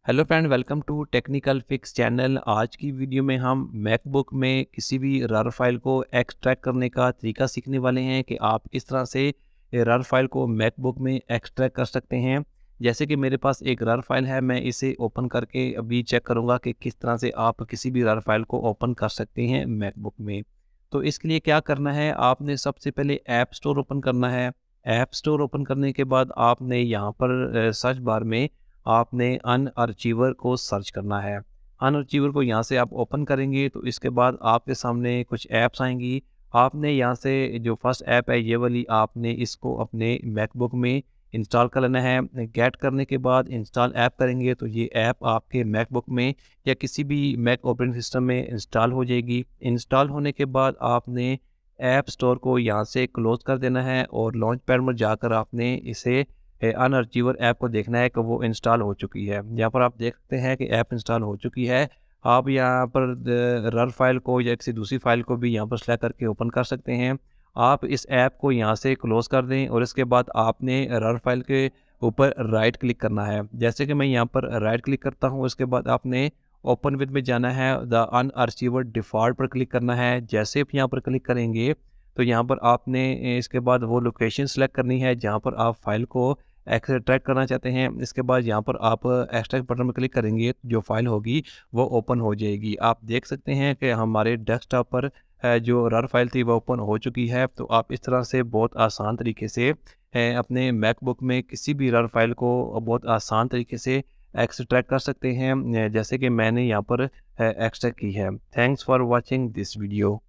Hello friend, welcome to technical fix channel. आज की video में हम मैकबुक में किसी भी रर फाइल को एक्सट्रैक्ट करने का तरीका सीखने वाले हैं कि आप इस तरह से रर फाइल को मैकबुक में एक्सट्रैक्ट कर सकते हैं। जैसे कि मेरे पास एक रर फाइल है, मैं इसे ओपन करके अभी चेक करूंगा कि किस तरह से आप किसी भी रर फाइल को ओपन कर सकते हैं मैकबुक में। तो इसके लिए क्या करना है, आपने सबसे पहले ऐप स्टोर ओपन करना है। ऐप स्टोर ओपन करने के बाद आपने यहाँ पर सर्च बार में आपने अनअर्चीवर को सर्च करना है। अनअर्चीवर को यहाँ से आप ओपन करेंगे तो इसके बाद आपके सामने कुछ ऐप्स आएँगी। आपने यहाँ से जो फर्स्ट ऐप है ये वाली, आपने इसको अपने मैकबुक में इंस्टॉल कर लेना है। गेट करने के बाद इंस्टॉल ऐप करेंगे तो ये ऐप आपके मैकबुक में या किसी भी मैक ऑपरेटिंग सिस्टम में इंस्टॉल हो जाएगी। इंस्टॉल होने के बाद आपने ऐप स्टोर को यहाँ से क्लोज़ कर देना है और लॉन्च पैड में जाकर आपने इसे अनअर्चीवर ऐप को देखना है कि वो इंस्टॉल हो चुकी है। यहाँ पर आप देख सकते हैं कि ऐप इंस्टॉल हो चुकी है। आप यहाँ पर रर फाइल को या किसी दूसरी फाइल को भी यहाँ पर सेलेक्ट करके ओपन कर सकते हैं। आप इस ऐप को यहाँ से क्लोज़ कर दें और इसके बाद आपने रर फाइल के ऊपर राइट क्लिक करना है। जैसे कि मैं यहाँ पर राइट क्लिक करता हूँ, उसके बाद आपने ओपन विद में जाना है, द अनअर्चीवर डिफ़ॉल्ट पर क्लिक करना है। जैसे आप यहाँ पर क्लिक करेंगे तो यहाँ पर आपने इसके बाद वो लोकेशन सेलेक्ट करनी है जहाँ पर आप फाइल को एक्सट्रैक्ट करना चाहते हैं। इसके बाद यहाँ पर आप एक्सट्रैक्ट बटन में क्लिक करेंगे, जो फाइल होगी वो ओपन हो जाएगी। आप देख सकते हैं कि हमारे डेस्कटॉप पर जो रर फाइल थी वो ओपन हो चुकी है। तो आप इस तरह से बहुत आसान तरीके से अपने मैकबुक में किसी भी रर फाइल को बहुत आसान तरीके से एक्सट्रैक्ट कर सकते हैं, जैसे कि मैंने यहाँ पर एक्सट्रैक्ट की है। Thanks for watching this video.